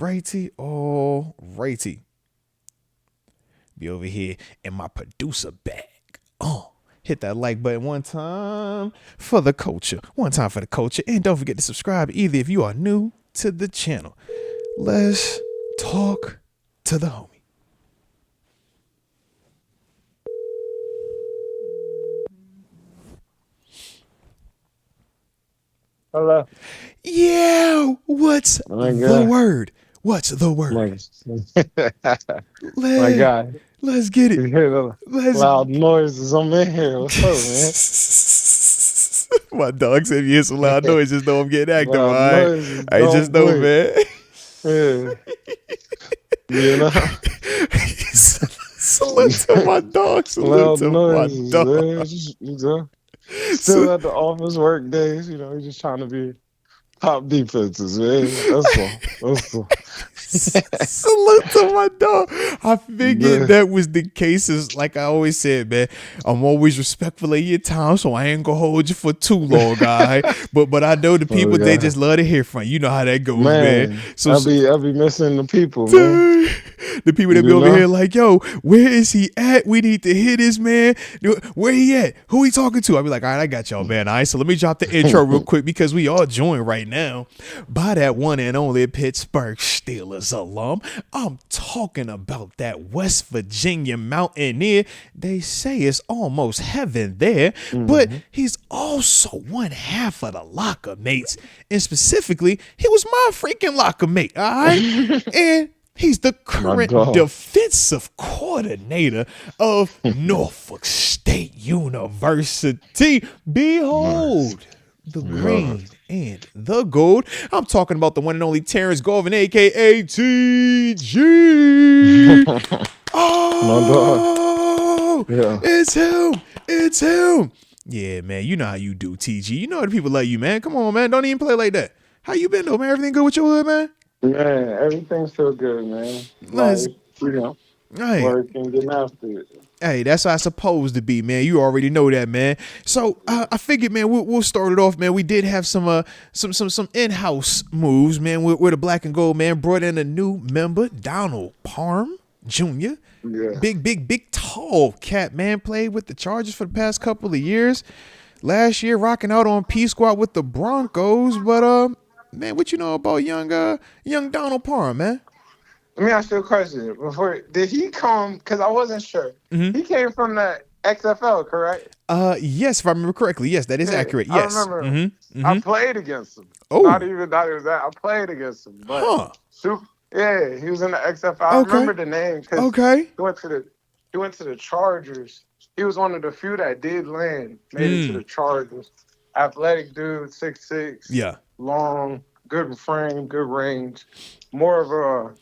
righty, all righty. Be over here in my producer bag. Hit that like button one time for the culture. One time for the culture. And don't forget to subscribe either if you are new to the channel. Let's talk to the homie. Hello. Yeah, what's the word? What's the word? My God. Let's get it. You hear the loud noises. I'm in here. What's up, man? My dog said if you hear some loud noises, know I'm getting active. All right. I just know, man. Yeah. You know? Salute to my dog. Salute to my dog. Still at the office work days, just trying to be top defenses, man. That's all. Salute to my dog. I figured that was the case. Like I always said, man, I'm always respectful of your time, so I ain't gonna hold you for too long, guy. But I know the people, they just love to hear from you. You know how that goes, man. So I be missing the people, man. The people that be over here like, yo, where is he at? We need to hear this, man. Where he at? Who he talking to? I be like, all right, I got y'all, man. All right, so let me drop the intro real quick because we all join right now by that one and only Pittsburgh Steelers alum. I'm talking about that West Virginia mountaineer. They say it's almost heaven there, but he's also one half of the locker mates. And specifically, he was my freaking locker mate, all right? And he's the current defensive coordinator of Norfolk State University. Behold the green and the gold. I'm talking about the one and only Terence Garvin, a.k.a. TG. It's him. Yeah, man, you know how you do, TG. You know the people like you, man. Come on, man. Don't even play like that. How you been, though, man? Everything good with your hood, man? Man, everything's still good, man. Nice. Working, getting after it. Hey, that's how it's supposed to be, man. You already know that, man. So I figured, man, we'll start it off, man. We did have some in-house moves, man. We're the black and gold, man. Brought in a new member, Donald Parham Jr. Yeah. Big, tall cat, man. Played with the Chargers for the past couple of years. Last year, rocking out on P Squad with the Broncos, but man, what you know about young Donald Parham, man? Let me ask you a question. Did he come? Because I wasn't sure. He came from the XFL, correct? Yes, if I remember correctly. Yes, that is accurate. Yes, I remember. I played against him. Oh, not even that it was that. I played against him. But yeah, he was in the XFL. I remember the name. He went to the Chargers. He was one of the few that did land. Made it to the Chargers. Athletic dude, 6'6". Yeah. Long, good frame, good range. More of a...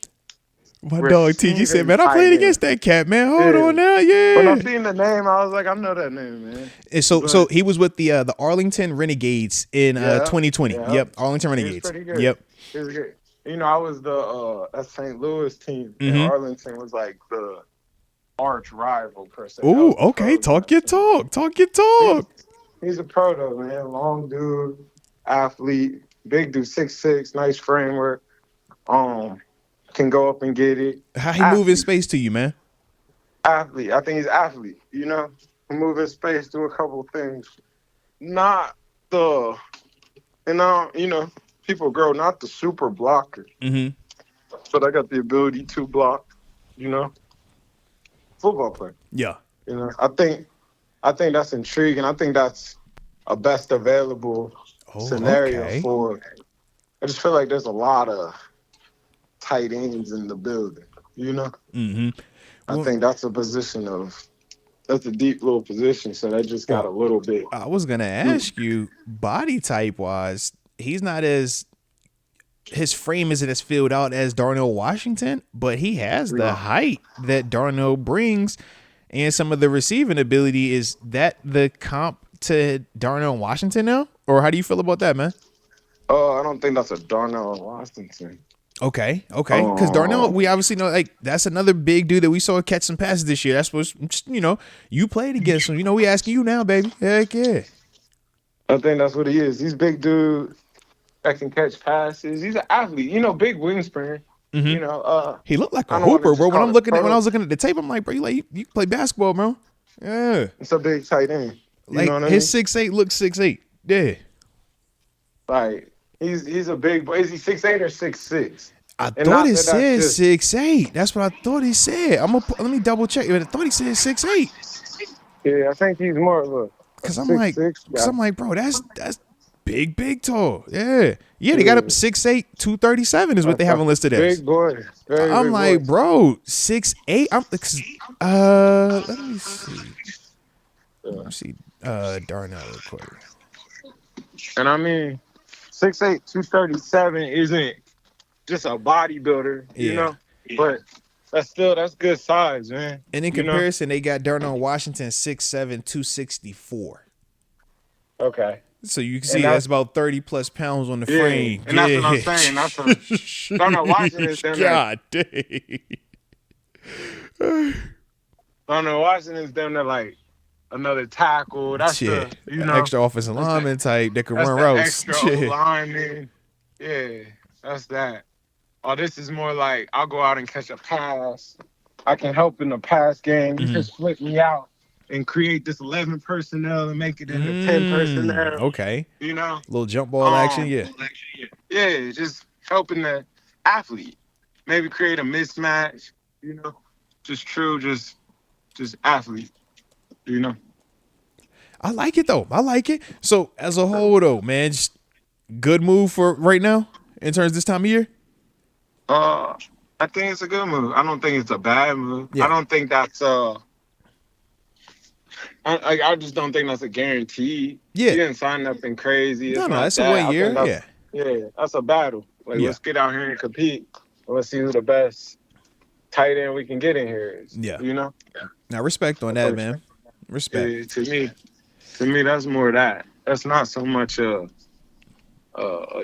My dog TG said, man, I played against that cat, man. Hold on now, yeah. When I seen the name, I was like, I know that name, man. And so he was with the Arlington Renegades in 2020. Yep, Arlington Renegades. He was pretty good. Yep. He was good. I was the St. Louis team, and Arlington was like the arch rival, per se. Ooh, okay. Talk your talk. He's a pro, though, man. Long dude, athlete, big dude, 6'6", nice framework. Can go up and get it. How he move in space to you, man? Athlete. I think he's athlete, Move in space, do a couple things. Not the, people grow, not the super blocker. But I got the ability to block, football player. Yeah. I think that's intriguing. I think that's a best available scenario for. I just feel like there's a lot of tight ends in the building, I think that's a deep little position, so that just got a little bit. I was gonna ask you, body type wise, he's not his frame isn't as filled out as Darnell Washington, but he has the height that Darnell brings and some of the receiving ability. Is that the comp to Darnell Washington now? Or how do you feel about that, man? I don't think that's a Darnell Washington. Okay. Because Darnell, we obviously know, like, that's another big dude that we saw catch some passes this year. That's what, you played against him. We asking you now, baby. Heck yeah. I think that's what he is. He's big dude that can catch passes. He's an athlete. Big wingspan. He looked like a hooper, bro. When I was looking at the tape, I'm like, bro, you play basketball, bro. Yeah. It's a big tight end. Like his 6'8" looks 6'8". Yeah. Like he's a big boy. Is he 6'8" or 6'6"? I thought it said 6'8". That's what I thought he said. Let me double check. I thought he said 6'8". Yeah, I think he's more of a. Cause I'm like, bro, that's big tall. Yeah. They got up 6'8", 237 is what they have him listed as. Big boy. I'm like, bro, 6'8". Let me see. Let me see. Darnell real quick. And I mean, 6'8", 237 isn't just a bodybuilder, you know, but that's good size, man. And in comparison, they got Darnell Washington 6'7", 264. Okay. So you can see that's about 30 plus pounds on the frame. And that's what I'm saying. Darnell Washington is down there. God dang. Darnell Washington is down there like another tackle. That's extra offensive lineman type that can run routes. Extra lineman. Yeah, that's that. Oh, this is more like I'll go out and catch a pass. I can help in the pass game. You can split me out and create this 11 personnel and make it into 10 personnel. Okay. Little jump ball action, yeah. Yeah, just helping the athlete. Maybe create a mismatch, Just athlete, I like it though. I like it. So as a whole though, man, just good move for right now in terms of this time of year? I think it's a good move. I don't think it's a bad move. Yeah. I don't think that's I just don't think that's a guarantee. Yeah. You didn't sign nothing crazy. No, that's a 1 year. Yeah, that's a battle. Let's get out here and compete. Let's see who the best tight end we can get in here is. Yeah. Now, respect on that, man. Respect. Yeah, to me, that's more of that. That's not so much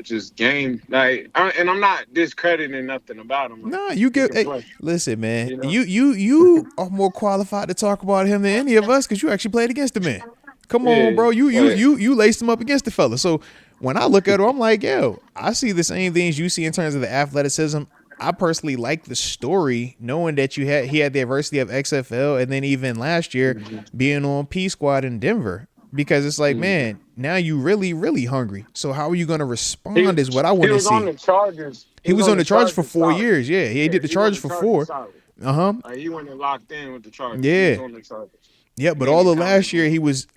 just game. And I'm not discrediting nothing about him. No, you get. Hey, listen, man. You are more qualified to talk about him than any of us because you actually played against the man. Come on, bro. You laced him up against the fella. So when I look at him, I'm like, yo, I see the same things you see in terms of the athleticism. I personally like the story, knowing that he had the adversity of XFL, and then even last year being on P Squad in Denver. Because it's like, man, now you really, really hungry. So how are you going to respond is what I want to see. He was on the Chargers. He was on the Chargers for 4 years. Yeah, he did the Chargers for 4. He went and locked in with the Chargers. Yeah. He was on the Chargers. Yeah, but all of last year he was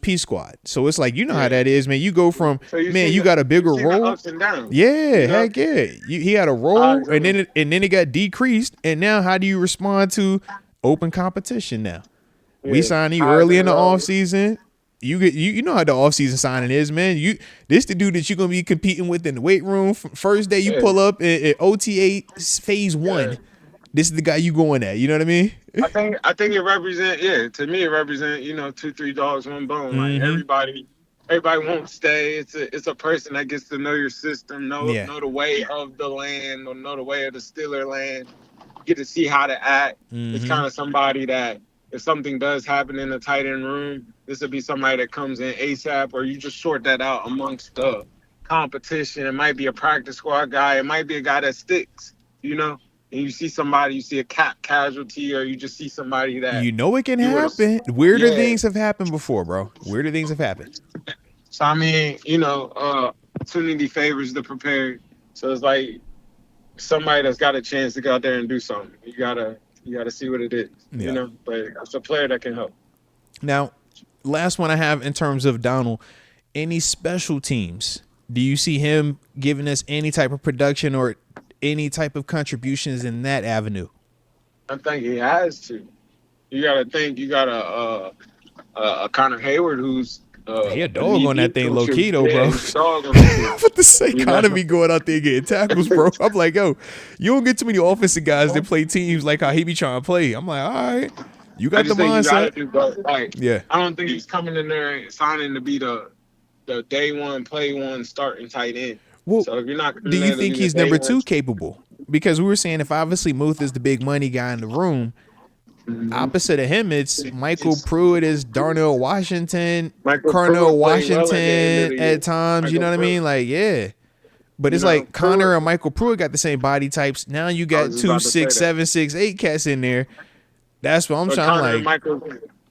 P Squad. So it's like, how that is, man. You go from you got a bigger role. Ups and downs, yeah, heck yeah. He had a role and then it got decreased. And now how do you respond to open competition now? Yeah. We signed you early in the offseason. You know how the offseason signing is, man. This the dude that you're gonna be competing with in the weight room. First day you pull up at OTA phase 1. This is the guy you going at. You know what I mean? I think it represent. Yeah, to me it represent. 2-3 dogs, one bone. Like everybody won't stay. It's a person that gets to know your system, know the way of the land, or know the way of the Steeler land. Get to see how to act. It's kind of somebody that if something does happen in the tight end room, this would be somebody that comes in ASAP, or you just sort that out amongst the competition. It might be a practice squad guy. It might be a guy that sticks, And you see somebody, you see a cap casualty, or you just see somebody that... it can happen. Weirder things have happened before, bro. Weirder things have happened. So, I mean, opportunity favors the prepared. So it's like somebody that's got a chance to go out there and do something. You gotta see what it is, But it's a player that can help. Now, last one I have in terms of Donald, any special teams? Do you see him giving us any type of production or any type of contributions in that avenue? I think he has to. You got to think you got a Connor Hayward who's he a dog on that thing, low key though, bro. I'm about to say Connor be going out there getting tackles, bro. I'm like, yo, you don't get too many offensive guys that play teams like how he be trying to play. I'm like, all right, you got the mindset. I don't think he's coming in there signing to be the day one, play one, starting tight end. Well, so if you're not, do you think he's number 2 capable? Because we were saying if obviously Muth is the big money guy in the room, opposite of him, it's Michael Pruitt is Darnell Washington, Carnell Washington at times. You know what I mean? Like, yeah. But it's like Connor and Michael Pruitt got the same body types. Now you got 2 6 7 6 8 cats in there. That's what I'm trying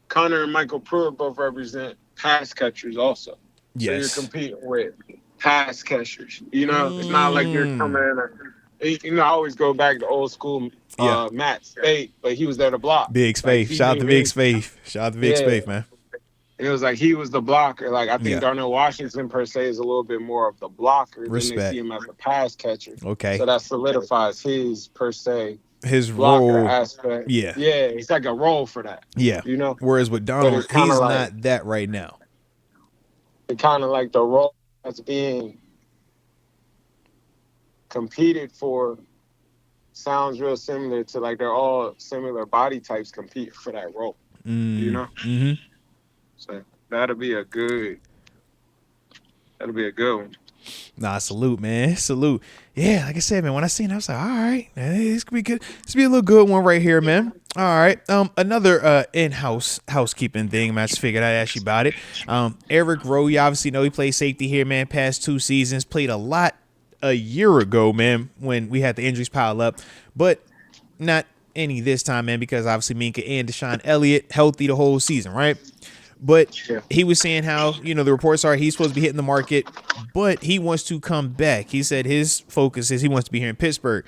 Connor and Michael Pruitt both represent pass catchers also. Yes. So you're competing with pass catchers. It's not like you're coming in. I always go back to old school Matt Spade, but he was there to block. Big Space. Shout out to Big Space. Shout out to Big Space, man. It was like he was the blocker. Like I think Darnell Washington per se is a little bit more of the blocker than they see him as the pass catcher. Okay. So that solidifies his per se. His role aspect. Yeah, it's like a role for that. Yeah. Whereas with Donald, he's not that right now. It's kind of like the role that's being competed for sounds real similar to like they're all similar body types compete for that role. Mm-hmm. So that'll be a good one. Nah, salute, man. Salute. Yeah, like I said, man, when I seen it, I was like, all right, this could be good. This could be a little good one right here, man. All right. Another in-house housekeeping thing, man. I just figured I'd ask you about it. Eric Rowe, you obviously know he played safety here, man, past 2 seasons. Played a lot a year ago, man, when we had the injuries pile up. But not any this time, man, because obviously Minka and Deshaun Elliott healthy the whole season, right? But he was saying how, the reports are he's supposed to be hitting the market, but he wants to come back. He said his focus is he wants to be here in Pittsburgh.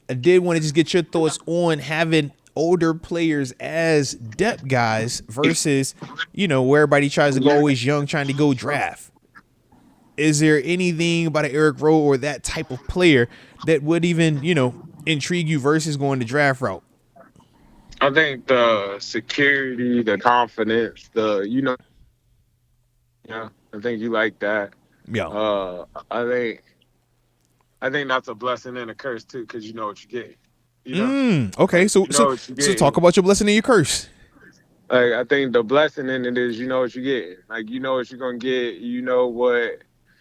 I did want to just get your thoughts on having older players as depth guys versus, where everybody tries to go always young, trying to go draft. Is there anything about an Eric Rowe or that type of player that would even, intrigue you versus going the draft route? I think the security, the confidence, I think you like that. Yeah. I think that's a blessing and a curse too, because you know what you're getting. Okay. So talk about your blessing and your curse. Like I think the blessing in it is you know what you're getting. Like you know what you're gonna get. You know what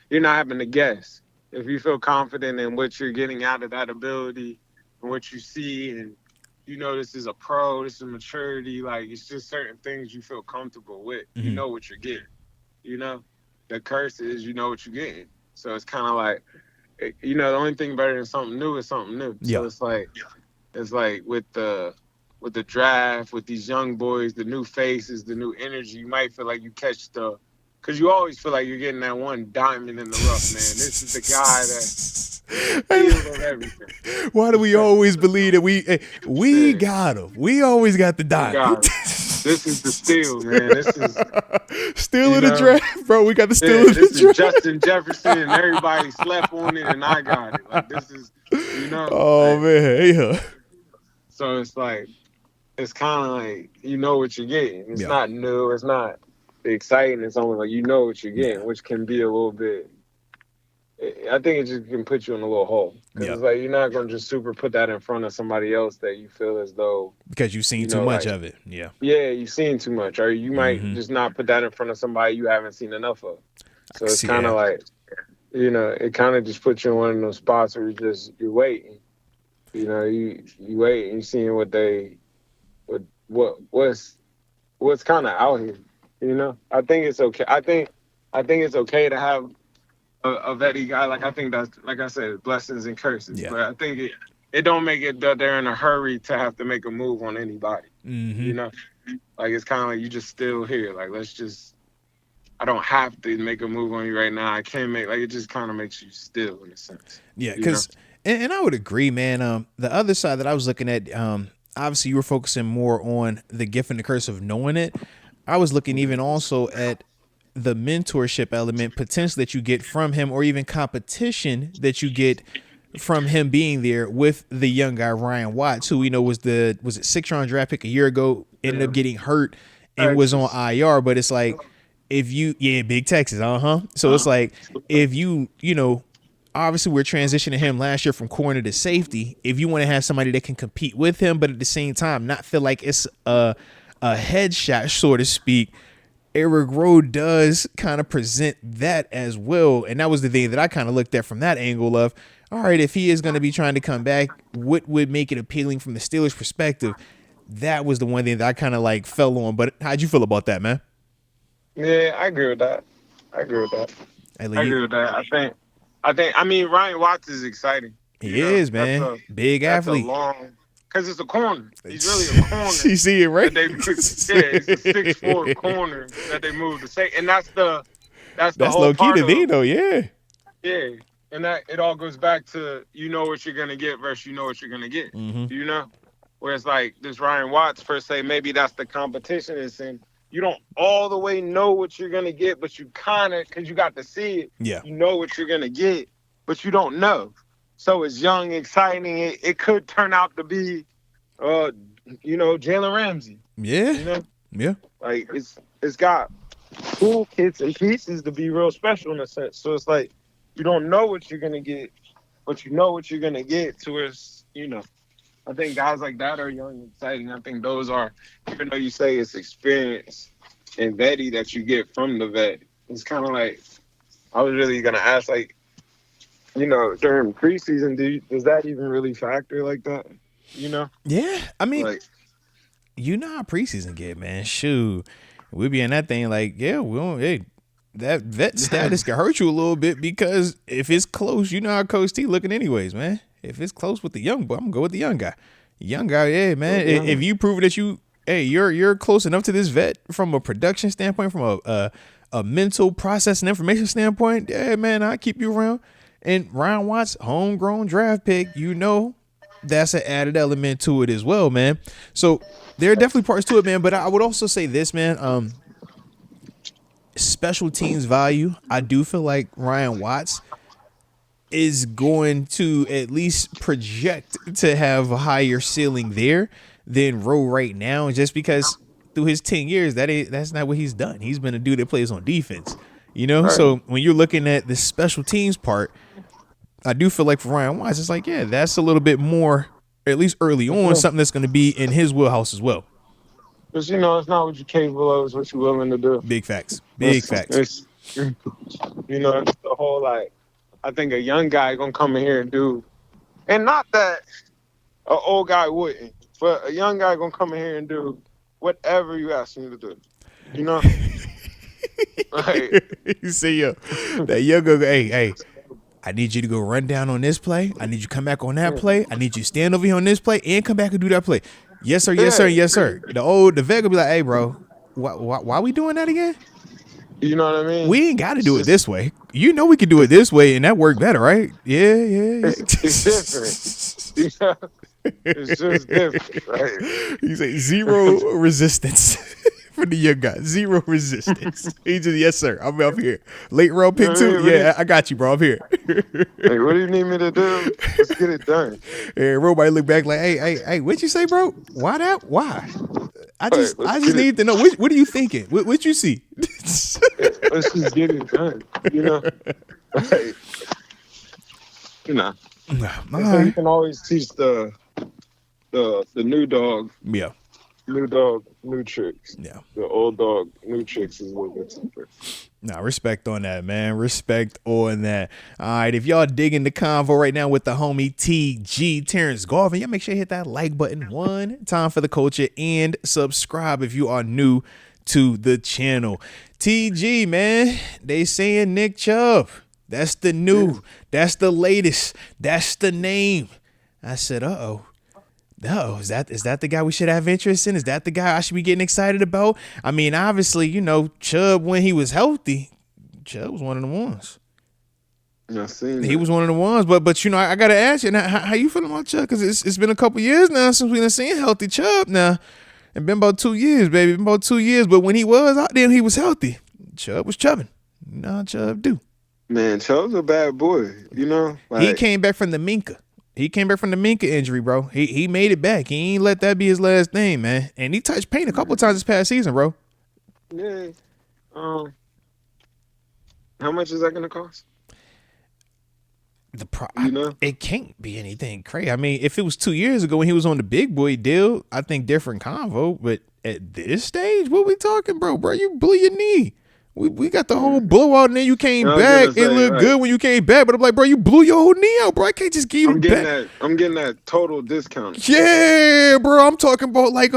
you're not having to guess. If you feel confident in what you're getting out of that ability and what you see and this is a pro, this is maturity. Like, it's just certain things you feel comfortable with. Mm-hmm. You know what you're getting. The curse is you know what you're getting. So it's kind of like, the only thing better than something new is something new. Yeah. So it's like with the draft, with these young boys, the new faces, the new energy, you might feel like you catch because you always feel like you're getting that one diamond in the rough, man. This is the guy that everything. Why do we always believe that we got him? We always got the diamond. This is the steal, man. This is steal of the draft, bro. We got the steal of the draft. This is Justin Jefferson, and everybody slept on it, and I got it. Like this is, Oh man, yeah. So it's like, it's kind of like you know what you're getting. It's not new. It's not exciting. It's only like you know what you're getting, which can be a little bit. I think it just can put you in a little hole. Because it's like you're not going to just super put that in front of somebody else that you feel as though... Because you've seen too much of it, yeah. Yeah, you've seen too much. Or you might just not put that in front of somebody you haven't seen enough of. So it's kind of like, it kind of just puts you in one of those spots where you're waiting. You wait and you're seeing what's kind of out here. I think it's okay. I think it's okay to have a vetty guy. Like I think that's, like I said, blessings and curses. Yeah. But I think it don't make it that they're in a hurry to have to make a move on anybody. Mm-hmm. Like it's kind of like you just still here. Like I don't have to make a move on you right now. I can't make it just kind of makes you still in a sense. Yeah, because and I would agree, man. The other side that I was looking at, obviously you were focusing more on the gift and the curse of knowing it. I was looking even also at the mentorship element potentially that you get from him, or even competition that you get from him being there with the young guy Ryan Watts, who was it 6th round draft pick a year ago, ended up getting hurt and was on IR. But it's like if you big Texas, So it's like if obviously we're transitioning him last year from corner to safety. If you want to have somebody that can compete with him, but at the same time not feel like it's a headshot, so to speak, Eric Rowe does kind of present that as well. And that was the thing that I kind of looked at from that angle of, all right, if he is going to be trying to come back, what would make it appealing from the Steelers' perspective? That was the one thing that I kind of fell on. But how'd you feel about that, man? Yeah, I agree with that. I agree with that. I think I mean, Ryan Watts is exciting. He is, man. Big athlete. Because it's a corner. He's really a corner. You see it, right? It's a 6'4" corner that they moved to say, and that's the whole low part key to me, though. Yeah. Yeah, and that it all goes back to what you're gonna get versus what you're gonna get. Mm-hmm. Whereas like this Ryan Watts per se, maybe that's the competition is in. You don't all the way know what you're gonna get, but you kind of, because you got to see it. Yeah. You know what you're gonna get, but you don't know. So it's young, exciting. It could turn out to be, Jalen Ramsey. Yeah. Yeah. Like it's got cool kits and pieces to be real special in a sense. So it's like you don't know what you're gonna get, but you know what you're gonna get. To where I think guys like that are young and exciting. I think those are, even though you say it's experience and vetty that you get from the vet, it's kind of like, I was really going to ask, like, during preseason, does that even really factor like that? Yeah. I mean, like, how preseason get, man. Shoot. We be in that thing like, yeah, that vet status can hurt you a little bit, because if it's close, how Coach T looking anyways, man. If it's close with the young boy, I'm gonna go with the young guy. Young guy, yeah, man. If you prove that you're close enough to this vet from a production standpoint, from a mental process and information standpoint, yeah, man, I'll keep you around. And Ryan Watts, homegrown draft pick, that's an added element to it as well, man. So there are definitely parts to it, man. But I would also say this, man. Special teams value. I do feel like Ryan Watts is going to at least project to have a higher ceiling there than Rowe right now, just because through his 10 years, that's not what he's done. He's been a dude that plays on defense, Right. So when you're looking at the special teams part, I do feel like for Ryan Watts, it's like, yeah, that's a little bit more, at least early on, something that's going to be in his wheelhouse as well. Because, it's not what you're capable of, it's what you're willing to do. Big facts. It's the whole, like, I think a young guy gonna come in here and do, and not that an old guy wouldn't, but a young guy gonna come in here and do whatever you ask him to do. Like, you see, that young guy, hey, I need you to go run down on this play. I need you to come back on that play. I need you to stand over here on this play and come back and do that play. Yes, sir. Yes, sir. Yes, sir. The vet will be like, hey, bro, why we doing that again? You know what I mean? We ain't got to do it this way. We can do it this way, and that worked better, right? Yeah. It's different. It's just different, right? You say zero resistance for the young guy. Zero resistance. He just, yes, sir. I'm up here. Late round pick 2. Yeah, I got you, bro. I'm here. Hey, what do you need me to do? Let's get it done. And Rowe might look back like, hey, what'd you say, bro? Why that? Why? I just need to know. What are you thinking? What you see? Let's just get it done. Like, so you can always teach the new dog. Yeah. New dog, new tricks. Yeah. The old dog, new tricks is what it's for. Nah, respect on that, man. Respect on that. All right, if y'all digging the convo right now with the homie TG Terence Garvin, y'all make sure you hit that like button one time for the culture and subscribe if you are new to the channel. TG, man, they saying Nick Chubb. That's the new. That's the latest. That's the name. I said, uh-oh. No, is that the guy we should have interest in? Is that the guy I should be getting excited about? I mean, obviously, Chubb, when he was healthy, Chubb was one of the ones. He was one of the ones, but I gotta ask you now, how you feeling about Chubb? Because it's been a couple years now since we've seen healthy Chubb. Now, it's been about 2 years, baby. It's been about 2 years. But when he was out there, he was healthy. Chubb was chubbing. You know how Chubb do. Man, Chubb's a bad boy. He came back from the Minka. He came back from the Minka injury, bro. He made it back. He ain't let that be his last thing, man. And he touched paint a couple of times this past season, bro. Yeah. How much is that gonna cost? It can't be anything crazy. I mean, if it was 2 years ago when he was on the big boy deal, I think different convo. But at this stage, what we talking, bro? Bro, you blew your knee. We got the whole blowout, and then you came back. It looked good when you came back, but I'm like, bro, you blew your whole knee out, bro. I can't just give you back. I'm getting that total discount. Yeah, bro. I'm talking about like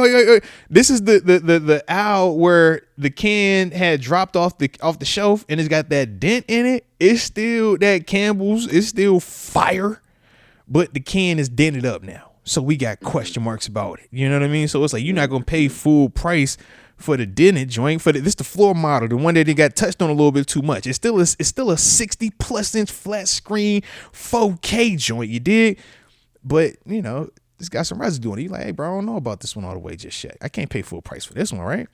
this is the owl where the can had dropped off the shelf and it's got that dent in it. It's still that Campbell's. It's still fire, but the can is dented up now. So we got question marks about it. You know what I mean? So it's like you're not gonna pay full price for the dented joint. This the floor model, the one that they got touched on a little bit too much. It's still a 60+ inch flat screen 4K joint. You dig? But you know, it's got some residue on it. You like, hey, bro, I don't know about this one all the way just yet. I can't pay full price for this one, right?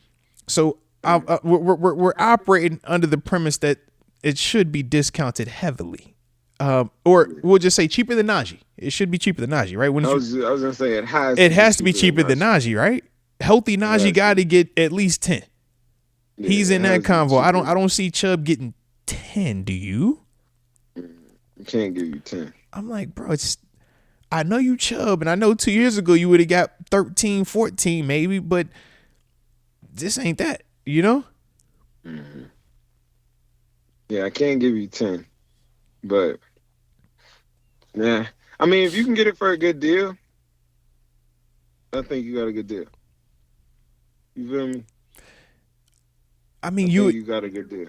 So we're operating under the premise that it should be discounted heavily. Or we'll just say cheaper than Najee. It should be cheaper than Najee, right? I was gonna say it has to be cheaper than Najee, right? Healthy Najee got to get at least 10. Yeah, he's in that convo. I don't see Chubb getting 10. Do you? You can't give you 10. I'm like, bro, I know you Chubb, and I know 2 years ago you would have got 13, 14 maybe, but this ain't that, you know? Mm-hmm. Yeah, I can't give you 10. But, yeah. I mean, if you can get it for a good deal, I think you got a good deal. You feel me? I mean, you got a good deal.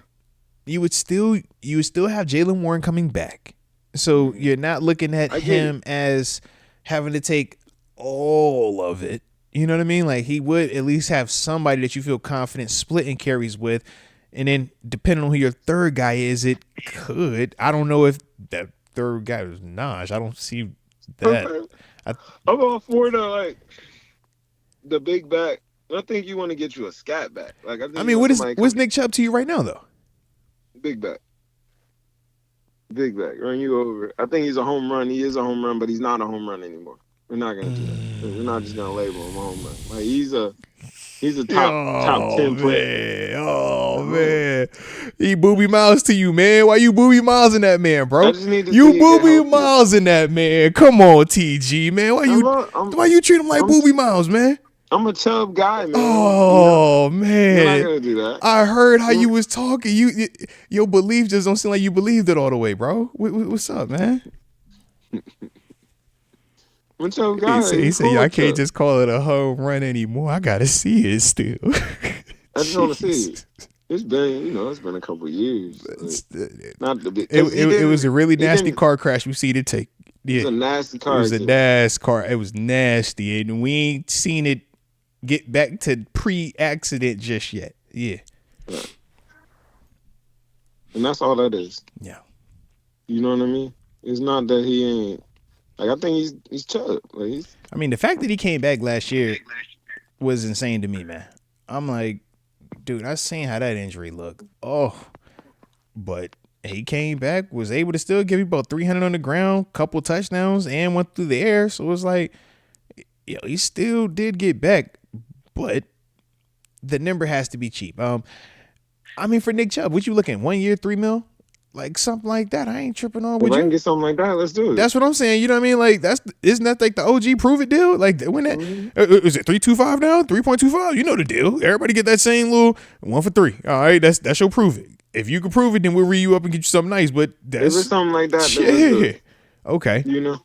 You would still have Jaylen Warren coming back. So you're not looking at him as having to take all of it. You know what I mean? Like he would at least have somebody that you feel confident splitting carries with. And then depending on who your third guy is, it could. I don't know if that third guy was Najee. I don't see that. I'm all for the big back. I think you want to get you a scat back. What's Nick Chubb to you right now though? Big back. Big back. Run you over. I think he's a home run. He is a home run, but he's not a home run anymore. We're not gonna do that. We're not just gonna label him a home run. Like he's a top 10 player. Oh man. He Booby Miles to you, man. Why you Booby Miles in that man, bro? You Booby Miles in that man. Come on, TG, man. Why you treat him like Booby Miles, man? I'm a Chubb guy, man. Oh, man. You're not going to do that. I heard how you was talking. Your belief just don't seem like you believed it all the way, bro. What's up, man? I'm a Chubb guy. He said, I can't just call it a home run anymore. I got to see it still. I just want to see it. It's been a couple of years. Not the big. It was a really nasty car crash we see to take. Yeah. It was a nasty car. It was a nasty car. It was nasty, and we ain't seen it get back to pre-accident just yet. Yeah. Right. And that's all that is. Yeah. You know what I mean? It's not that he ain't. Like, I think he's Chubb. I mean, the fact that he came back last year was insane to me, man. I'm like, dude, I seen how that injury looked. Oh. But he came back, was able to still give you about 300 on the ground, couple touchdowns, and went through the air. So it was like, he still did get back. But the number has to be cheap. I mean, for Nick Chubb, what you looking? 1 year, $3 million? Like something like that. I ain't tripping on. If I can get something like that, let's do it. That's what I'm saying. You know what I mean? Like isn't that like the OG prove it deal? Like when that is it 3.25 now? 3.25? You know the deal. Everybody get that same little 1 for 3. All right, that's your prove it. If you can prove it, then we'll re you up and get you something nice. But that's if it's something like that. Then let's do it. Okay. You know,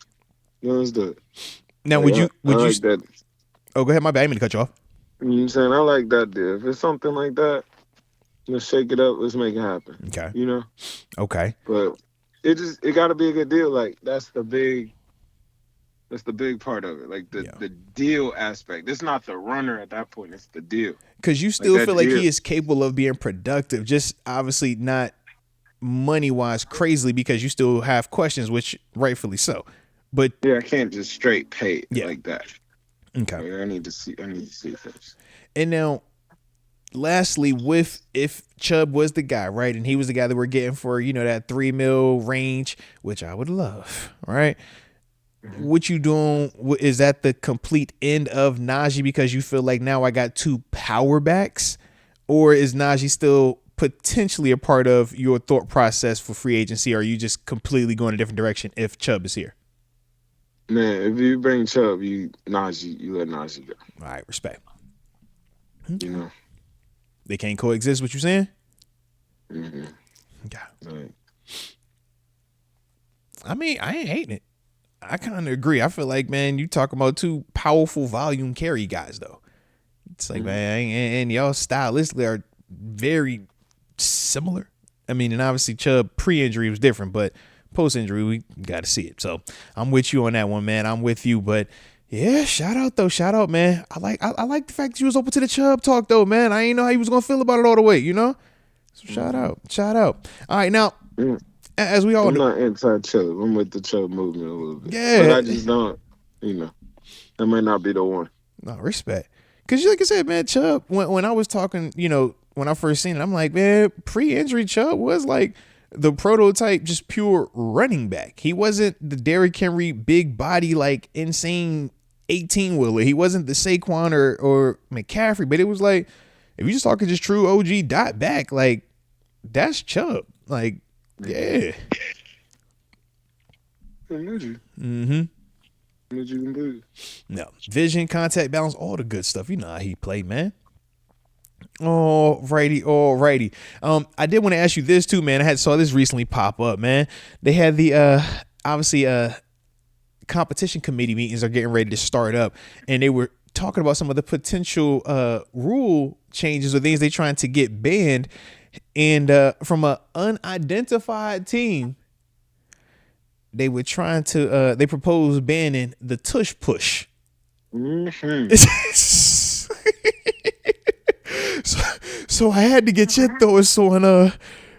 let's do it. Now would you? That. Oh, go ahead. My bad. I didn't mean to cut you off. You know what I'm saying? I like that deal. If it's something like that, let's shake it up. Let's make it happen. Okay. You know? Okay. But it got to be a good deal. Like, that's the big part of it. Like, the deal aspect. It's not the runner at that point. It's the deal. Because you still feel like he is capable of being productive. Just obviously not money-wise crazily because you still have questions, which rightfully so. But yeah, I can't just straight pay it like that. Okay. Like, I need to see things. And now, lastly, if Chubb was the guy, right, and he was the guy that we're getting for, that $3 million range, which I would love, right? Mm-hmm. What you doing? Is that the complete end of Najee because you feel like now I got 2 power backs, or is Najee still potentially a part of your thought process for free agency? Or are you just completely going a different direction if Chubb is here? Man, if you bring Chubb, you let Najee go. All right, respect. You know. They can't coexist, what you saying? Mm-hmm. Yeah. Right. I mean, I ain't hating it. I kind of agree. I feel like, man, you talking about two powerful volume carry guys, though. It's like, man, and y'all stylistically are very similar. I mean, and obviously Chubb pre-injury was different, but post-injury, we got to see it. So I'm with you on that one, man. I'm with you. But yeah, shout out, though. Shout out, man. I like the fact that you was open to the Chubb talk, though, man. I ain't know how you was going to feel about it all the way, you know? So shout out. Shout out. All right, now, as we all I'm not anti-Chubb. I'm with the Chubb movement a little bit. Yeah. But I just don't, that might not be the one. No, respect. Because like I said, man, Chubb, when I was talking, when I first seen it, I'm like, man, pre-injury Chubb was like the prototype, just pure running back. He wasn't the Derrick Henry big body, like insane 18-wheeler. He wasn't the Saquon or McCaffrey, but it was like, if you just talking just true OG dot back, like that's Chubb. Like, yeah. Mm-hmm. No. Vision, contact, balance, all the good stuff. You know how he played, man. Alrighty. I did want to ask you this too, man. I saw this recently pop up, man. They had the obviously competition committee meetings are getting ready to start up, and they were talking about some of the potential rule changes or things they trying to get banned, and from an unidentified team, they were trying to they proposed banning the tush push. Mm-hmm. so I had to get your thoughts on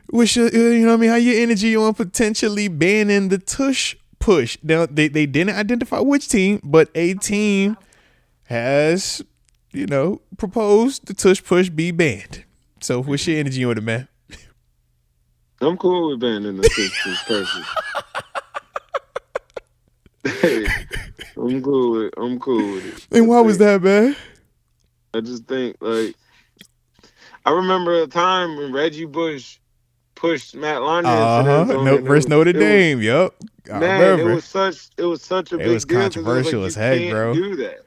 what's your, what I mean, how your energy on potentially banning the tush push. Now they didn't identify which team, but a team has proposed the tush push be banned. So what's your energy on it, man? I'm cool with banning the tush push personally. Hey, I'm cool with it. And why was that, man? I just think, like, I remember a time when Reggie Bush pushed Matt Leinart into No, versus Notre Dame. Yup. Man, it was such a big deal. It was controversial as heck, bro. Do that.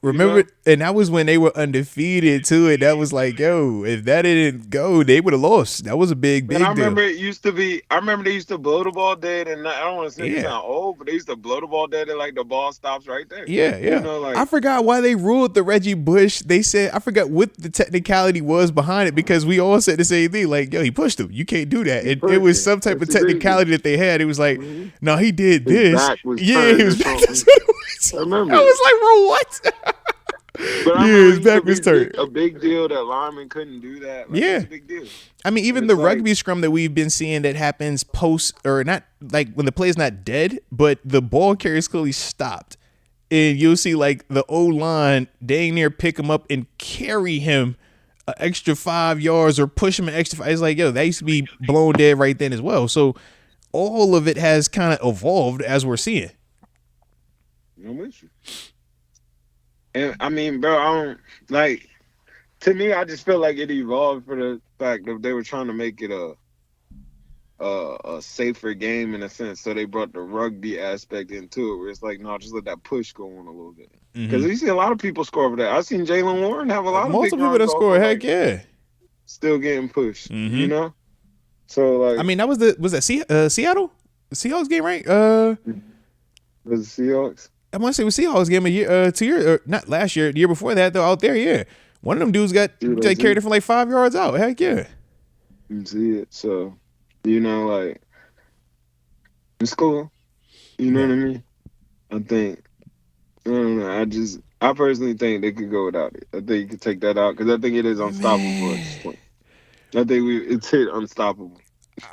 Remember, and that was when they were undefeated too. And that was like, yo, if that didn't go, they would have lost. That was a big deal. I remember it used to be. I remember they used to blow the ball dead, and I don't want to say it sound old, but they used to blow the ball dead, and like the ball stops right there. Yeah. I forgot why they ruled the Reggie Bush. They said I forgot what the technicality was behind it, because we all said the same thing. Like, yo, he pushed him. You can't do that. It was some type of technicality that they had. It was like, no, he did this. He was back. I remember. I was like, bro, what? But his back was turned. A big deal that linemen couldn't do that. Like, it's a big deal. I mean, even the rugby scrum that we've been seeing that happens post, or not, like when the play's not dead, but the ball carrier is clearly stopped, and you'll see like the O-line dang near pick him up and carry him an extra 5 yards or push him an extra 5. It's like, yo, that used to be blown dead right then as well. So all of it has kind of evolved as we're seeing. I'm with you. And I mean, bro, I don't like. To me, I just feel like it evolved for the fact that they were trying to make it a safer game in a sense. So they brought the rugby aspect into it, where it's like, no, just let that push go on a little bit. Because you see a lot of people score over that. I've seen Jaylen Warren have a lot of multiple people that score. Heck yeah, still getting pushed. You know. So like, I mean, that was that Seattle Seahawks game, right? Was it Seahawks? I want to say it was Seahawks game a year, 2 years, or not last year, the year before that, though, out there, yeah. One of them dudes got carried it from like 5 yards out. Heck yeah. You see it. So, like, it's cool. You know what I mean? I don't know. I personally think they could go without it. I think you could take that out, because I think it is unstoppable at this point. I think it's hit unstoppable.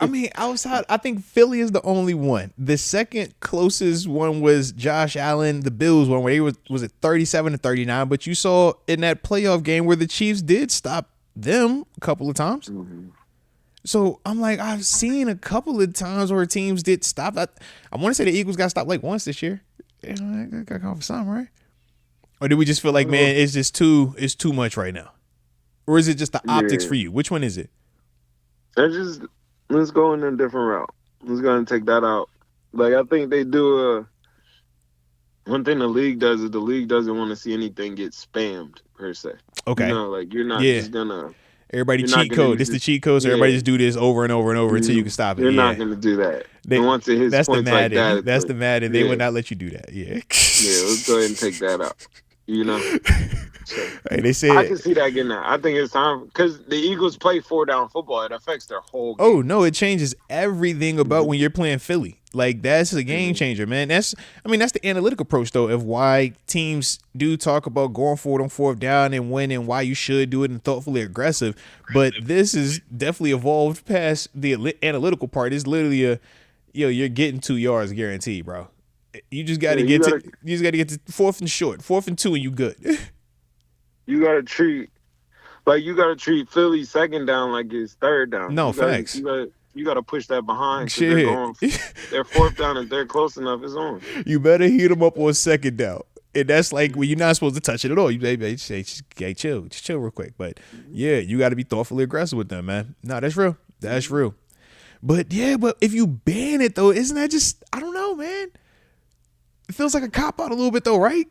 I mean, outside, I think Philly is the only one. The second closest one was Josh Allen, the Bills one, where he was it 37-39. But you saw in that playoff game where the Chiefs did stop them a couple of times. So I'm like, I've seen a couple of times where teams did stop. I want to say the Eagles got stopped like once this year. I got called for something, right? Or did we just feel like, man, it's too much right now? Or is it just the optics for you? Which one is it? Let's go in a different route. Let's go and take that out. Like, I think they do one thing the league does is the league doesn't want to see anything get spammed, per se. Okay. Like, you're not just gonna Everybody cheat code. This is the cheat code, so everybody just do this over and over and over until you can stop it. You're not going to do that. And once it hits points like that. That's the Madden. They would not let you do that. Yeah. Let's go ahead and take that out. So, hey, they said, I can see that getting out. I think it's time because the Eagles play 4-down football. It affects their whole game. Oh, no, it changes everything about when you're playing Philly. Like, that's a game changer, man. That's the analytic approach, though, of why teams do talk about going forward on 4th down and winning, why you should do it and thoughtfully aggressive. But this is definitely evolved past the analytical part. It's literally you're getting 2 yards guaranteed, bro. You just got to get to 4th and short, 4th and 2, and you good. You got to treat Philly 2nd down like it's 3rd down. No, facts. You got to push that behind. Shit. They're 4th down. If they're close enough, it's on. You better heat them up on 2nd down. And that's like when you're not supposed to touch it at all. You say, hey, chill real quick. But yeah, you got to be thoughtfully aggressive with them, man. No, that's real. That's real. But if you ban it, though, isn't that just, I don't know, man. It feels like a cop-out a little bit, though, right?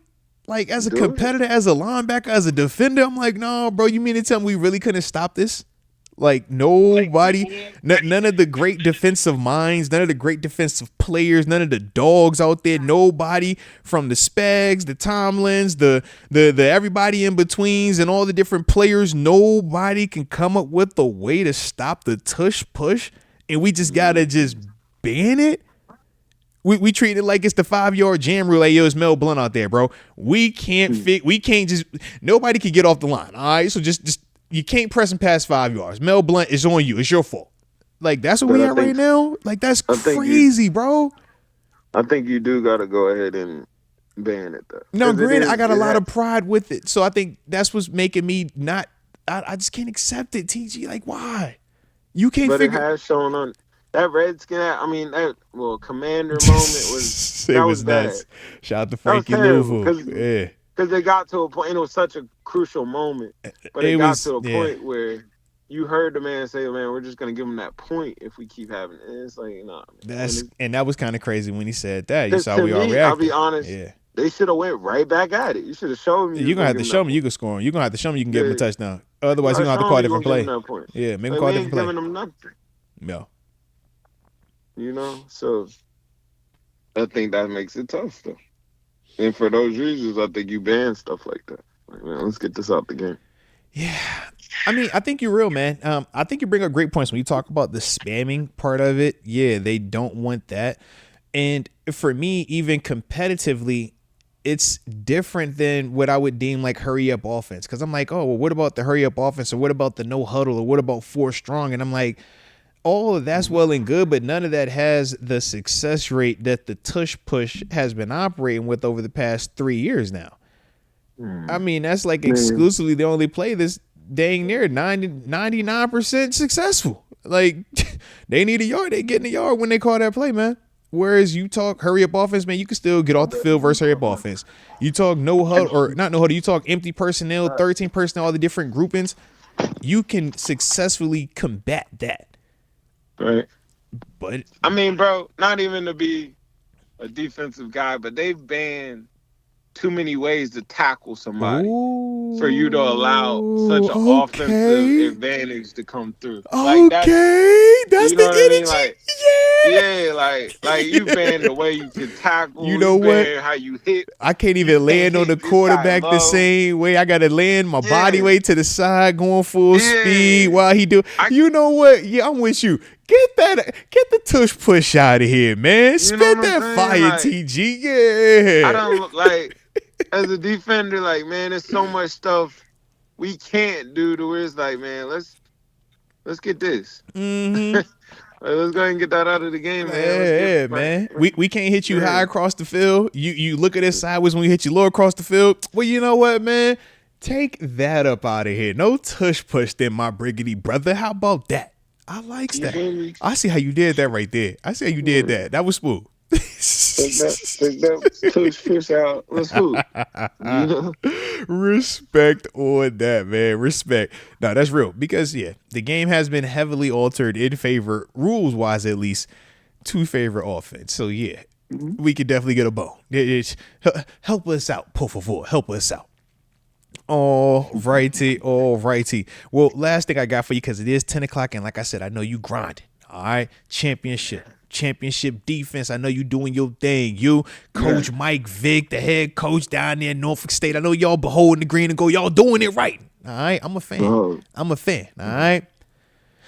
Like, as a competitor, as a linebacker, as a defender, I'm like, no, bro, you mean to tell me we really couldn't stop this? Like, nobody, none of the great defensive minds, none of the great defensive players, none of the dogs out there, nobody from the Spags, the Tomlins, the everybody in betweens and all the different players, nobody can come up with a way to stop the tush push, and we just got to just ban it? We treat it like it's the 5-yard jam rule. Hey, yo, it's Mel Blount out there, bro. We can't nobody can get off the line. All right. So just you can't press him past 5 yards. Mel Blount is on you. It's your fault. Like, that's what we at right now. Like, that's crazy, bro. I think you do got to go ahead and ban it, though. No, granted, I got a lot of pride with it. So I think that's what's making me not, I just can't accept it, TG. Like, why? You can't but figure. It has shown on. That Redskin, Commander moment was it was nuts. Bad. Shout out to Frankie Louisville. Because they got to a point, and it was such a crucial moment. But it got to a point where you heard the man say, man, we're just going to give him that point if we keep having it. And it's like, nah. And that was kind of crazy when he said that. You saw we all reacted. I'll be honest. Yeah. They should have went right back at it. You should have showed me. You're going to have to show me you can score him. You're going to have to show me you can give him a touchdown. Otherwise, you're going to have to call a different play. Yeah, make him call a different play. Giving him nothing. No. So I think that makes it tough, though. And for those reasons, I think you ban stuff like that. Like, man, let's get this out the game. Yeah. I think you're real, man. I think you bring up great points when you talk about the spamming part of it. Yeah, they don't want that. And for me, even competitively, it's different than what I would deem like hurry up offense. Because I'm like, oh, well, what about the hurry up offense? Or what about the no huddle? Or what about 4 strong? And I'm like, all of that's well and good, but none of that has the success rate that the tush push has been operating with over the past 3 years now. I mean, that's like exclusively the only play that's dang near 99% successful. Like, they need a yard. They getting a yard when they call that play, man. Whereas you talk hurry up offense, man, you can still get off the field versus hurry up offense. You talk no huddle, or not no huddle, you talk empty personnel, 13 personnel, all the different groupings. You can successfully combat that. Right. But I mean, bro, not even to be a defensive guy, but they've banned too many ways to tackle somebody for you to allow such an offensive advantage to come through. Like that's the energy. Like, like you banned the way you can tackle. You know what? How you hit. I can't even land on the quarterback the same way. I gotta land my body weight to the side, going full speed while he do. You know what? Yeah, I'm with you. Get the tush push out of here, man. Spit that fire, like, TG. Yeah. I don't like as a defender, like, man, there's so much stuff we can't do to where it's like, man, let's get this. Mm-hmm. Let's go ahead and get that out of the game, man. Yeah, man. We can't hit you high across the field. You look at it sideways when we hit you low across the field. Well, you know what, man? Take that up out of here. No tush push then, my briggity brother. How about that? I like that. I see how you did that right there. I see how you did that. That was smooth. Take that push out. Let's move. You know? Respect on that, man. Respect. No, that's real. Because, yeah, the game has been heavily altered in favor, rules-wise at least, to favor offense. So, yeah, we could definitely get a bone. Help us out, por favor. Help us out. All righty. Well, last thing I got for you, because it is 10 o'clock, and like I said, I know you grinding. All right, championship defense. I know you doing your thing. You, Coach Mike Vick, the head coach down there in Norfolk State. I know y'all beholding the green and go, y'all doing it right. All right, I'm a fan. All right.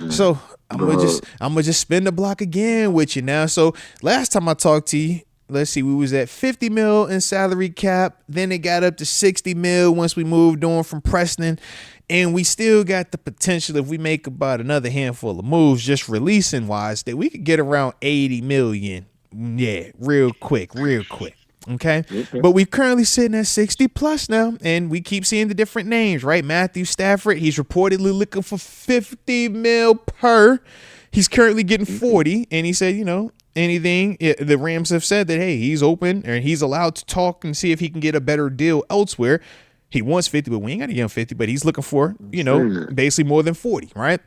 So I'm gonna just spin the block again with you now. So last time I talked to you, let's see, we was at 50 mil in salary cap. Then it got up to 60 mil once we moved on from Preston. And we still got the potential, if we make about another handful of moves, just releasing wise, that we could get around 80 million. Yeah, real quick. Okay. But we're currently sitting at 60 plus now, and we keep seeing the different names, right? Matthew Stafford, he's reportedly looking for 50 mil per. He's currently getting 40, and he said, anything. The Rams have said that, hey, he's open and he's allowed to talk and see if he can get a better deal elsewhere. He wants 50, but we ain't got to give him 50, but he's looking for, basically more than 40, right?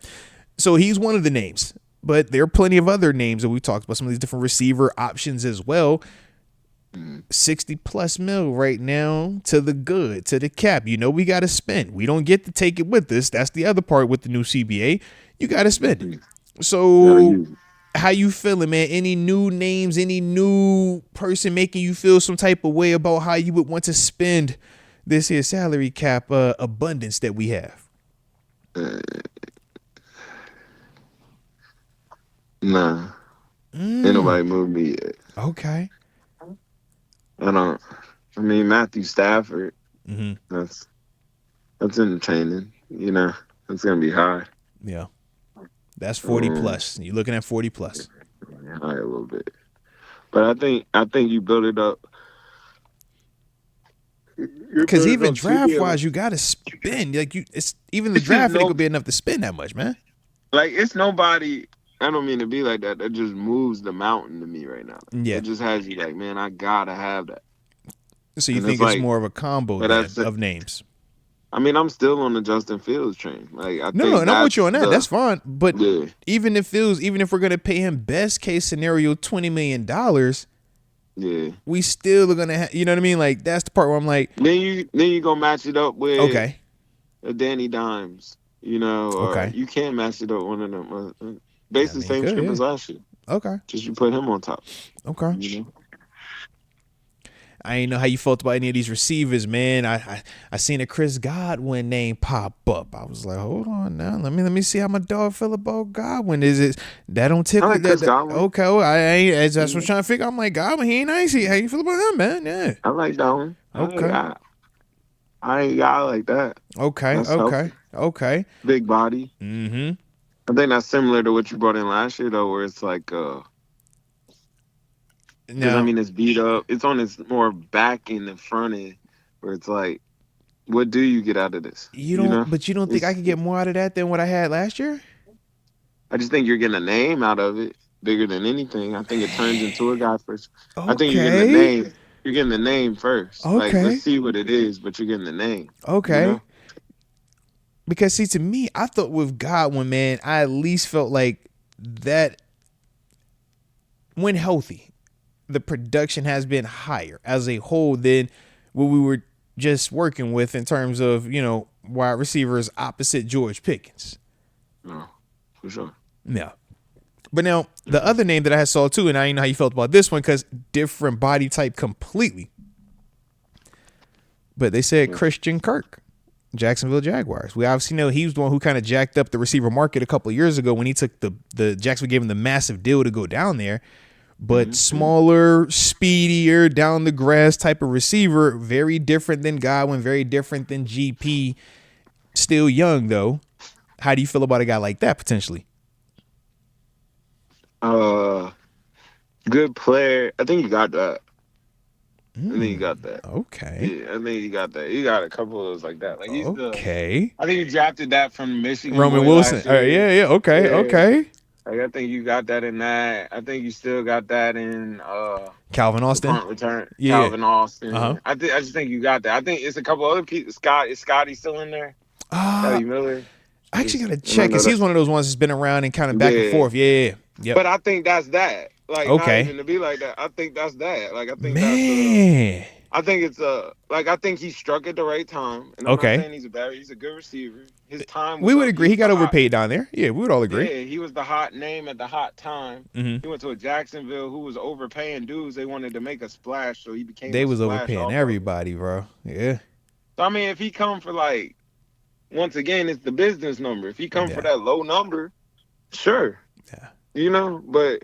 So he's one of the names, but there are plenty of other names that we talked about, some of these different receiver options as well. 60 plus mil right now to the cap. We got to spend. We don't get to take it with us. That's the other part with the new CBA. You got to spend it. So how you feeling, man? Any new names, any new person making you feel some type of way about how you would want to spend this here salary cap abundance that we have? Nah. Ain't nobody moved me yet. Okay. Matthew Stafford. That's entertaining. That's gonna be high. Yeah. That's 40 plus. You're looking at 40 plus. High a little bit. But I think you build it up. Because even draft wise, you gotta spend. Even the draft ain't gonna be enough to spend that much, man. Like, it's nobody. I don't mean to be like that. That just moves the mountain to me right now. Yeah, it just has you like, man, I gotta have that. So you think it's more of a combo of names? I'm still on the Justin Fields train. Like, I'm with you on that. That's fine. But even if we're gonna pay him best case scenario $20 million. We still are gonna have, you know what I mean? Like, that's the part where I'm like, then you gonna match it up with a Danny Dimes, or you can't match it up with one of them. Basically same script as last year. Okay, just you put him on top. Okay. I ain't know how you felt about any of these receivers, man. I seen a Chris Godwin name pop up. I was like, hold on now, let me see how my dog feel about Godwin. Is it that don't tickle? Like Chris Godwin. Okay, well, that's what I'm trying to figure. I'm like, Godwin, he ain't nice. How you feel about him, man? Yeah, I like that one. Okay, I ain't got like that. Okay, that's okay, okay. Big body. Mm-hmm. I think that's similar to what you brought in last year, though, where it's like, it's beat up. It's on its more back end than front end, where it's like, what do you get out of this? But you don't think I could get more out of that than what I had last year? I just think you're getting a name out of it bigger than anything. I think it turns into a guy first. Okay. I think you're getting the name. You're getting the name first. Okay. Like, let's see what it is, but you're getting the name. Okay. Because, see, to me, I thought with Godwin, man, I at least felt like that when healthy, the production has been higher as a whole than what we were just working with in terms of, wide receivers opposite George Pickens. No, for sure. Yeah. But now, the other name that I had saw too, and I didn't know how you felt about this one because different body type completely. But they said Christian Kirk. Jacksonville Jaguars. We obviously know he was the one who kind of jacked up the receiver market a couple of years ago when he took the Jacksonville gave him the massive deal to go down there. But smaller, speedier, down the grass type of receiver, very different than Godwin, very different than GP. Still young though. How do you feel about a guy like that potentially? Good player. I think you got that. I think you got that. Okay. Yeah, I think you got that. You got a couple of those like that. Like, okay. I think you drafted that from Michigan. Roman Wilson. Yeah. Okay. Like, I think you got that in that. I think you still got that in Calvin Austin. Punt return. Yeah. Calvin Austin. Uh-huh. I just think you got that. I think it's a couple other people. Is Scotty still in there? Scotty Miller. I actually gotta check because he's one of those ones that's been around and kind of back and forth. Yeah. Yep. But I think that's that. Like, not even to be like that. I think that's that. Like, I think that's I think it's I think he struck at the right time, and I'm not saying he's a good receiver. His time was we would agree he got overpaid down there. Yeah, we would all agree. Yeah, he was the hot name at the hot time. Mm-hmm. He went to a Jacksonville who was overpaying dudes. They wanted to make a splash, so he became. They was overpaying everybody, bro. Yeah. So I mean, if he come for once again, it's the business number. If he come for that low number, sure. Yeah. But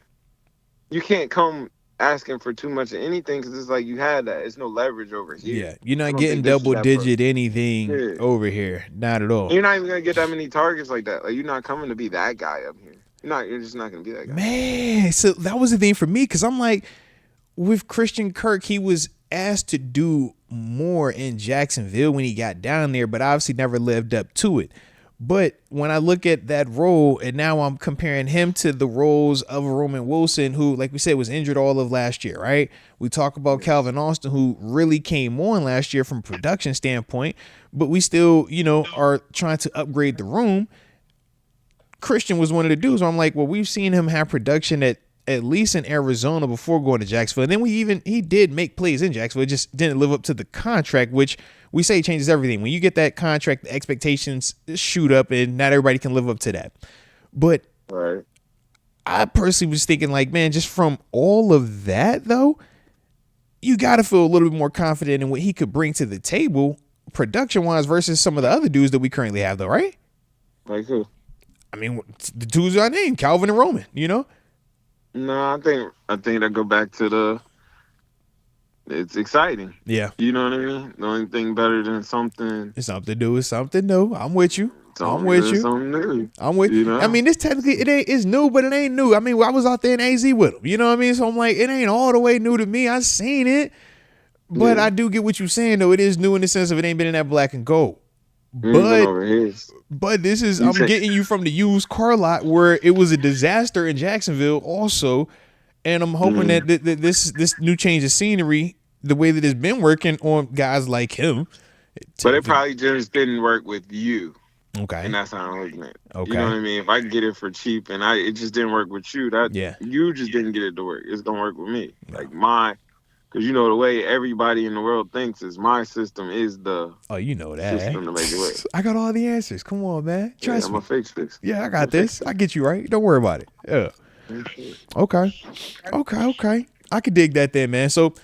you can't come asking for too much of anything because it's like you had that. It's no leverage over here. Yeah, you're not getting double digit anything over here. Not at all. You're not even gonna get that many targets like that. Like you're not coming to be that guy up here. You're just not gonna be that guy. Man, so that was the thing for me because I'm like, with Christian Kirk, he was asked to do more in Jacksonville when he got down there, but obviously never lived up to it. But when I look at that role, and now I'm comparing him to the roles of Roman Wilson, who, like we said, was injured all of last year, right? We talk about Calvin Austin, who really came on last year from a production standpoint, but we still, are trying to upgrade the room. Christian was one of the dudes where I'm like, well, we've seen him have production at least in Arizona before going to Jacksonville. And then he did make plays in Jacksonville. It just didn't live up to the contract, which we say changes everything. When you get that contract, the expectations shoot up and not everybody can live up to that. But I personally was thinking man, just from all of that though, you got to feel a little bit more confident in what he could bring to the table production wise versus some of the other dudes that we currently have though, right? Like who? I mean, the dudes I named, Calvin and Roman, No, I think that go back to it's exciting. Yeah. You know what I mean? The only thing better than something. It's something new. It's something new. I'm with you. Something new. I'm with you. I mean, this technically it's new, but it ain't new. I mean, I was out there in AZ with him. You know what I mean? So I'm like, it ain't all the way new to me. I seen it, but I do get what you're saying though. It is new in the sense of it ain't been in that black and gold. But this is I'm getting you from the used car lot where it was a disaster in Jacksonville also, and I'm hoping that this new change of scenery, the way that it's been working on guys like him. But it probably just didn't work with you. Okay. And that's how I'm looking at it. Okay. You know what I mean? If I can get it for cheap and it just didn't work with you, you just didn't get it to work. It's gonna work with me. No. Because the way everybody in the world thinks is my system is the system to make it work. I got all the answers. Come on, man. Trust me. I'm a fix this. Yeah, I got this. I get you right. Don't worry about it. Yeah. Okay. I could dig that there, man. So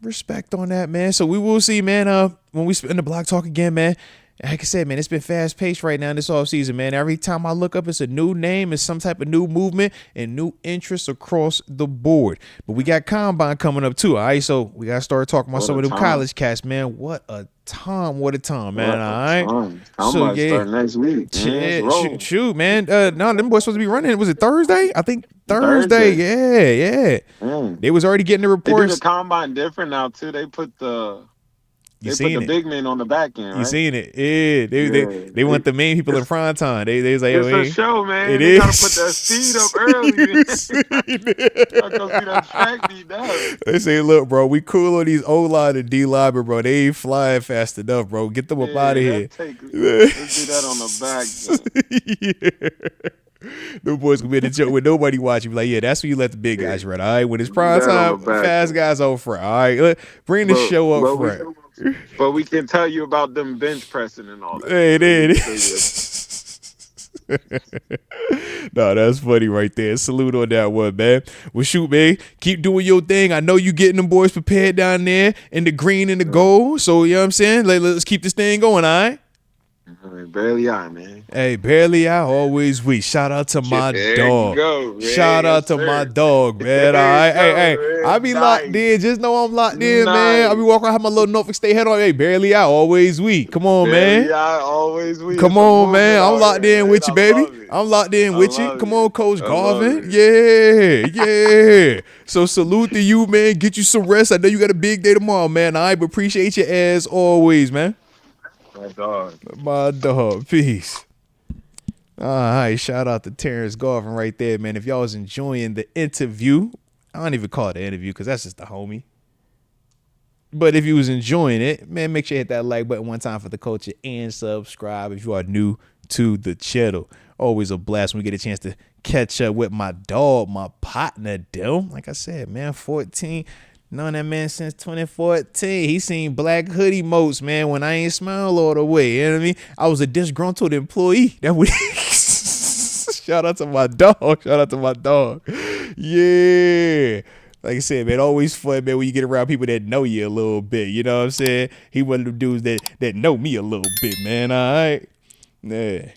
respect on that, man. So we will see, man, when we spin the block talk again, man. Like I said, man, it's been fast paced right now in this offseason, man. Every time I look up, it's a new name, it's some type of new movement and new interests across the board. But we got Combine coming up too, all right? So we got to start talking about some of them college cats, man. What a time, man, all right? So, start next week. Shoot, man. No, them boys supposed to be running. Was it Thursday? I think Thursday. Yeah. They was already getting the reports. They do the Combine different now, too. They put the put the big men on the back end, right? You seen it? Yeah. They want the main people in front time. They was like, it's a show, man. It they is. Gotta put that speed up early. Go see that track beat down. They say, look, bro, we cool on these O-line and D-line, bro. They ain't flying fast enough, bro. Get them up out of here. Let's do that on the back. Yeah. The boys gonna be in the joke with nobody watching. Be like, yeah, that's when you let the big guys run. All right, when it's prime time, fast guys on front. All right, bring the show up front. But we can tell you about them bench pressing and all that. Hey, it is. No, that's funny right there. Salute on that one, man. Well, shoot, man. Keep doing your thing. I know you getting them boys prepared down there in the green and the gold. So, you know what I'm saying? Let's keep this thing going, all right? Barely I, man. Hey, barely I, always we. Shout out to my dog. Go, shout out to my dog, man. All right, hey, I be locked in. Just know I'm locked in, man. I be walking around, have my little Norfolk State hat on. Hey, barely I, always we. Come on, man. Barely I, always we. Come on, man. I'm locked in with you, baby. I'm locked in with you. Come on, Coach Garvin. Yeah. So salute to you, man. Get you some rest. I know you got a big day tomorrow, man. All right, but appreciate you as always, man. My dog. Peace. All right. Shout out to Terence Garvin right there, man. If y'all was enjoying the interview, I don't even call it an interview because that's just the homie. But if you was enjoying it, man, make sure you hit that like button one time for the culture and subscribe if you are new to the channel. Always a blast when we get a chance to catch up with my dog, my partner, Dil. Like I said, man, 14. Known that man since 2014. He seen black hoodie Moats, man, when I ain't smile all the way. You know what I mean? I was a disgruntled employee. That would shout out to my dog. Shout out to my dog. Yeah. Like I said, man, always fun, man, when you get around people that know you a little bit. You know what I'm saying? He one of them dudes that know me a little bit, man. All right. Yeah.